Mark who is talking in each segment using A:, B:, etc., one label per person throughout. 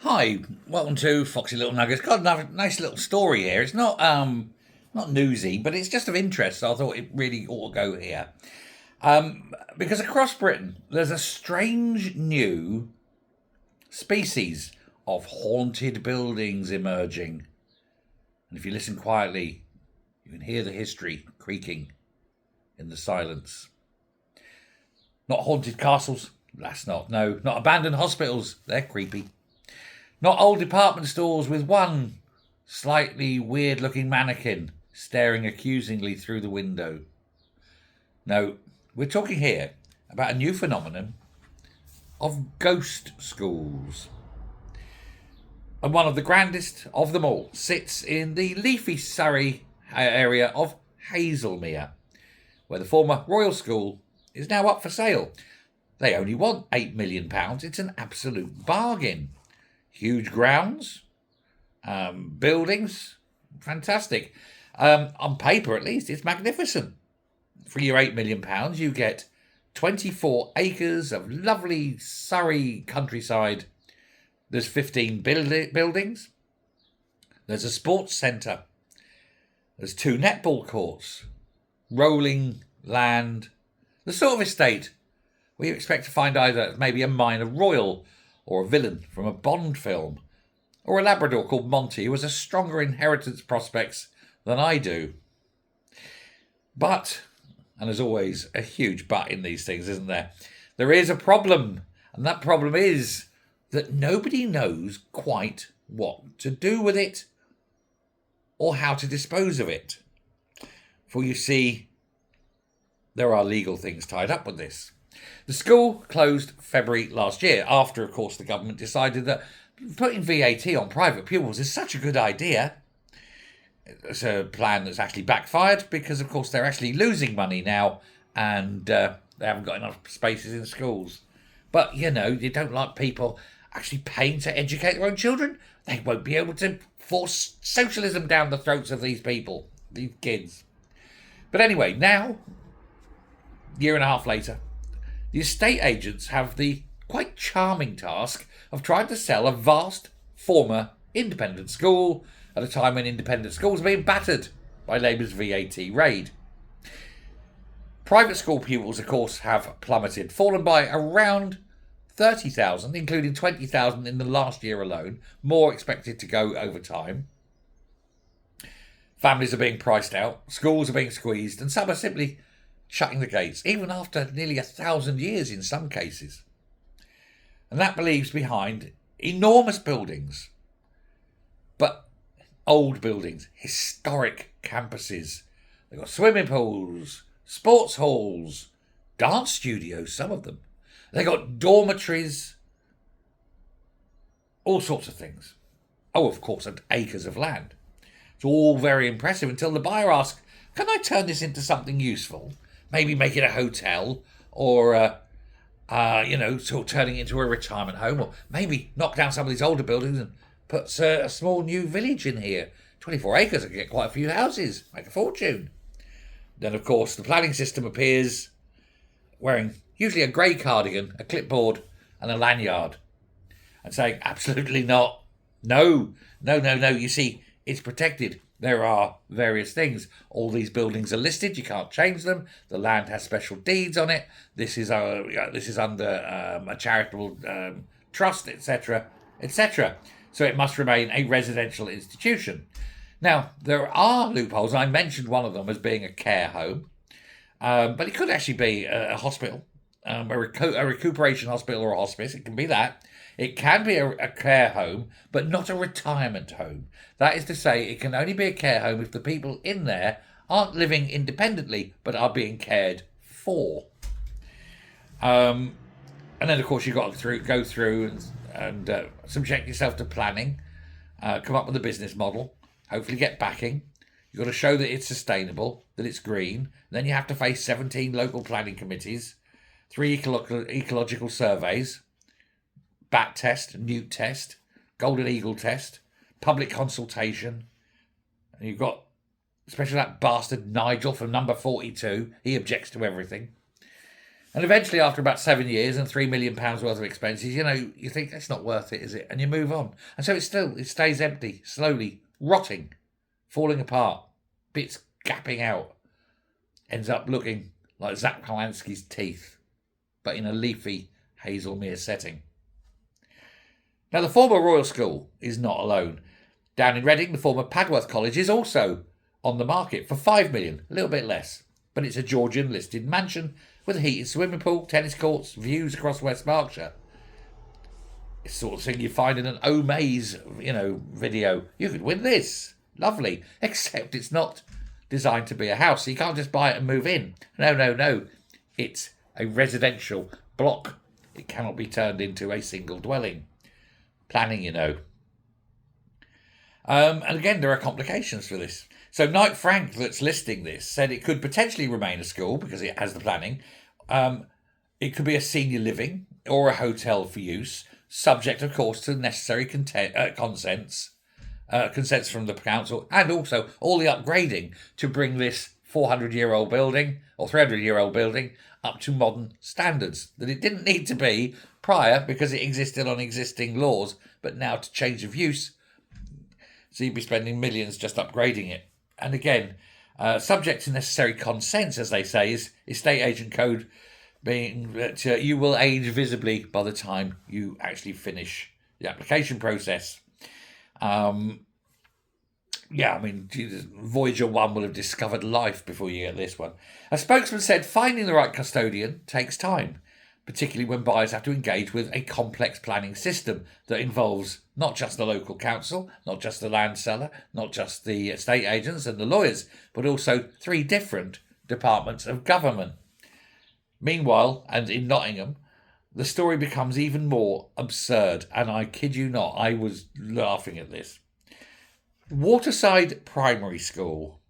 A: Hi, welcome to Foxy Little Nuggets. Got another nice little story here. It's not newsy, but it's just of interest. So I thought it really ought to go here. Because across Britain, there's a strange new species of haunted buildings emerging. And if you listen quietly, you can hear the history creaking in the silence. Not haunted castles, that's not. No, not abandoned hospitals, they're creepy. Not old department stores with one slightly weird looking mannequin staring accusingly through the window. No, we're talking here about a new phenomenon of ghost schools. And one of the grandest of them all sits in the leafy Surrey area of Hazelmere, where the former Royal School is now up for sale. They only want £8 million. It's an absolute bargain. Huge grounds, buildings, fantastic. On paper, at least, it's magnificent. For your £8 million, you get 24 acres of lovely Surrey countryside. There's 15 buildings. There's a sports centre. There's 2 netball courts. Rolling land. The sort of estate where you expect to find either maybe a minor royal or a villain from a Bond film, or a Labrador called Monty who has a stronger inheritance prospects than I do. But, and there's always a huge but in these things, isn't there? There is a problem, and that problem is that nobody knows quite what to do with it or how to dispose of it. For you see, there are legal things tied up with this. The school closed February last year after, of course, the government decided that putting VAT on private pupils is such a good idea. It's a plan that's actually backfired because, of course, they're actually losing money now and they haven't got enough spaces in schools. But, you don't like people actually paying to educate their own children. They won't be able to force socialism down the throats of these people, these kids. But anyway, now, year and a half later, the estate agents have the quite charming task of trying to sell a vast former independent school at a time when independent schools are being battered by Labour's VAT raid. Private school pupils, of course, have plummeted, fallen by around 30,000, including 20,000 in the last year alone, more expected to go over time. Families are being priced out, schools are being squeezed, and some are simply shutting the gates, even after nearly 1,000 years in some cases. And that leaves behind enormous buildings, but old buildings, historic campuses. They've got swimming pools, sports halls, dance studios, some of them. They've got dormitories, all sorts of things. Oh, of course, and acres of land. It's all very impressive until the buyer asks, can I turn this into something useful? Maybe make it a hotel or, sort of turning it into a retirement home, or maybe knock down some of these older buildings and put a small new village in here. 24 acres, I can get quite a few houses, make a fortune. Then, of course, the planning system appears wearing usually a grey cardigan, a clipboard and a lanyard and saying, absolutely not. No. You see, it's protected. There are various things. All these buildings are listed. You can't change them. The land has special deeds on it. This is under a charitable trust, etc., etc. So it must remain a residential institution. Now, there are loopholes. I mentioned one of them as being a care home, but it could actually be a hospital, a recuperation hospital or a hospice. It can be that. It can be a care home, but not a retirement home. That is to say, it can only be a care home if the people in there aren't living independently, but are being cared for. And then, of course, you've got to go through and subject yourself to planning, come up with a business model, hopefully get backing. You've got to show that it's sustainable, that it's green. Then you have to face 17 local planning committees, 3 ecological surveys, bat test, newt test, golden eagle test, public consultation. And you've got, especially that bastard Nigel from number 42, he objects to everything. And eventually, after about 7 years and £3 million worth of expenses, you think it's not worth it, is it? And you move on. And so it stays empty, slowly rotting, falling apart, bits gapping out, ends up looking like Zach Polanski's teeth, but in a leafy Hazelmere setting. Now, the former Royal School is not alone. Down in Reading, the former Padworth College is also on the market for £5 million, a little bit less. But it's a Georgian-listed mansion with a heated swimming pool, tennis courts, views across West Berkshire. It's the sort of thing you find in an Omaze, video. You could win this. Lovely. Except it's not designed to be a house. So you can't just buy it and move in. No. It's a residential block. It cannot be turned into a single dwelling. Planning, And again, there are complications for this. So Knight Frank, that's listing this, said it could potentially remain a school because it has the planning. It could be a senior living or a hotel for use, subject, of course, to necessary consents from the council, and also all the upgrading to bring this 400-year-old building or 300-year-old building up to modern standards that it didn't need to be prior because it existed on existing laws, but now to change of use. So you'd be spending millions just upgrading it. And again, subject to necessary consents, as they say, is estate agent code, being that you will age visibly by the time you actually finish the application process. Voyager 1 will have discovered life before you get this one. A spokesman said finding the right custodian takes time, particularly when buyers have to engage with a complex planning system that involves not just the local council, not just the land seller, not just the estate agents and the lawyers, but also 3 different departments of government. Meanwhile, and in Nottingham, the story becomes even more absurd, and I kid you not, I was laughing at this. Waterside Primary School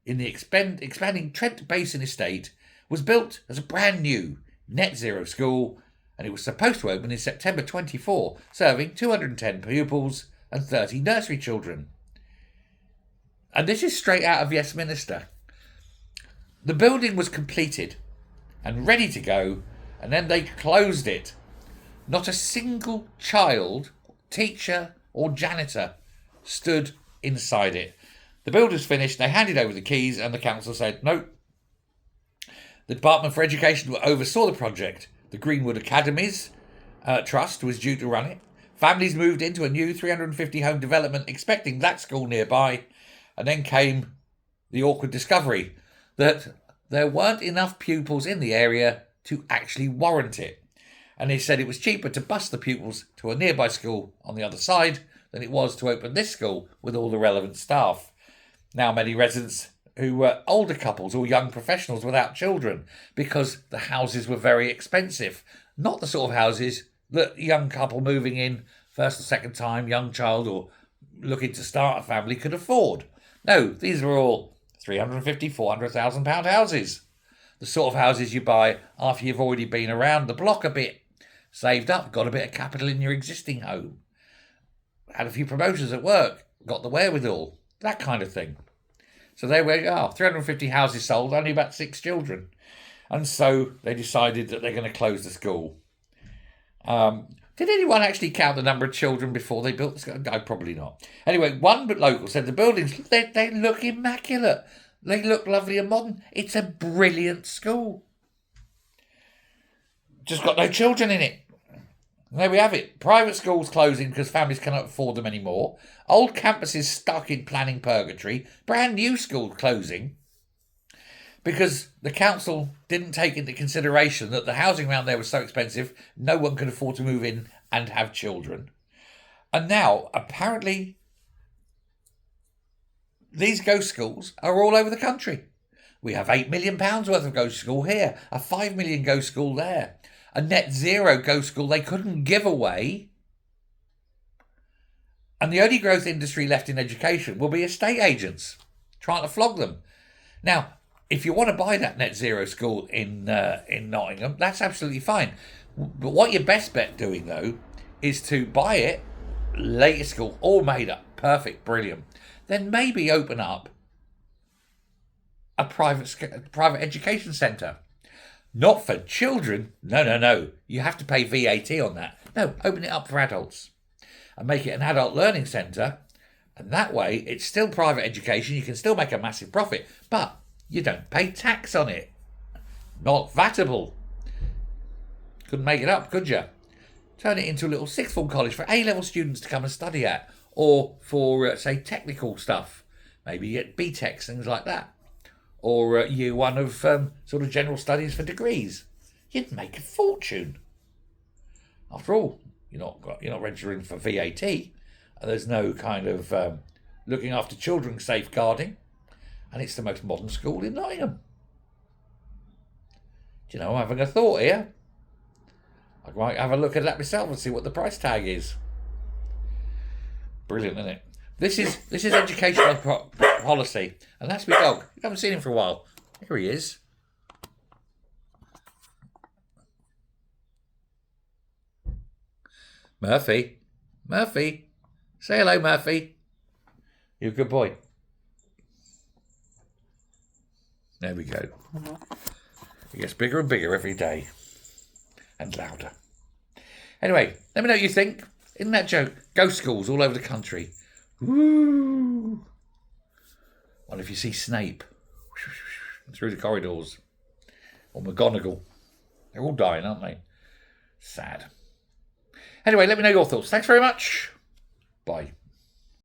A: in the expanding Trent Basin estate was built as a brand new net zero school, and it was supposed to open in September 24, serving 210 pupils and 30 nursery children. And this is straight out of Westminster. The building was completed and ready to go, and then they closed it. Not a single child, teacher, or janitor stood inside it. The builders finished, they handed over the keys, and the council said, no. The Department for Education oversaw the project. The Greenwood Academies Trust was due to run it. Families moved into a new 350-home development expecting that school nearby. And then came the awkward discovery that there weren't enough pupils in the area to actually warrant it. And they said it was cheaper to bus the pupils to a nearby school on the other side than it was to open this school with all the relevant staff. Now many residents who were older couples or young professionals without children because the houses were very expensive. Not the sort of houses that a young couple moving in first or second time, young child or looking to start a family could afford. No, these were all £350,000, £400,000 houses. The sort of houses you buy after you've already been around the block a bit, saved up, got a bit of capital in your existing home, had a few promotions at work, got the wherewithal, that kind of thing. So there we are, 350 houses sold, only about 6 children. And so they decided that they're going to close the school. Did anyone actually count the number of children before they built the school? No, probably not. Anyway, one local said the buildings, they look immaculate. They look lovely and modern. It's a brilliant school. Just got no children in it. There we have it. Private schools closing because families cannot afford them anymore. Old campuses stuck in planning purgatory. Brand new schools closing because the council didn't take into consideration that the housing around there was so expensive, no one could afford to move in and have children. And now, apparently, these ghost schools are all over the country. We have £8 million worth of ghost school here, a £5 million ghost school there, a net zero ghost school they couldn't give away. And the only growth industry left in education will be estate agents trying to flog them. Now, if you want to buy that net zero school in Nottingham, that's absolutely fine. But what you're best bet doing, though, is to buy it, latest school, all made up, perfect, brilliant. Then maybe open up a private education centre. Not for children. No, no, no. You have to pay VAT on that. No, open it up for adults and make it an adult learning centre. And that way, it's still private education. You can still make a massive profit, but you don't pay tax on it. Not vatable. Couldn't make it up, could you? Turn it into a little sixth form college for A-level students to come and study at, or for, say, technical stuff. Maybe at BTECs, things like that. Or year one of sort of general studies for degrees. You'd make a fortune. After all, you're not registering for VAT. There's no kind of looking after children safeguarding. And it's the most modern school in Nottingham. Do you know, I'm having a thought here. I might have a look at that myself and see what the price tag is. Brilliant, isn't it? This is educational policy. And that's my dog. You haven't seen him for a while. Here he is. Murphy. Murphy. Say hello, Murphy. You're a good boy. There we go. He gets bigger and bigger every day. And louder. Anyway, let me know what you think. Isn't that joke? Ghost schools all over the country. Woo! What if you see Snape through the corridors? Or McGonagall. They're all dying, aren't they? Sad. Anyway, let me know your thoughts. Thanks very much. Bye.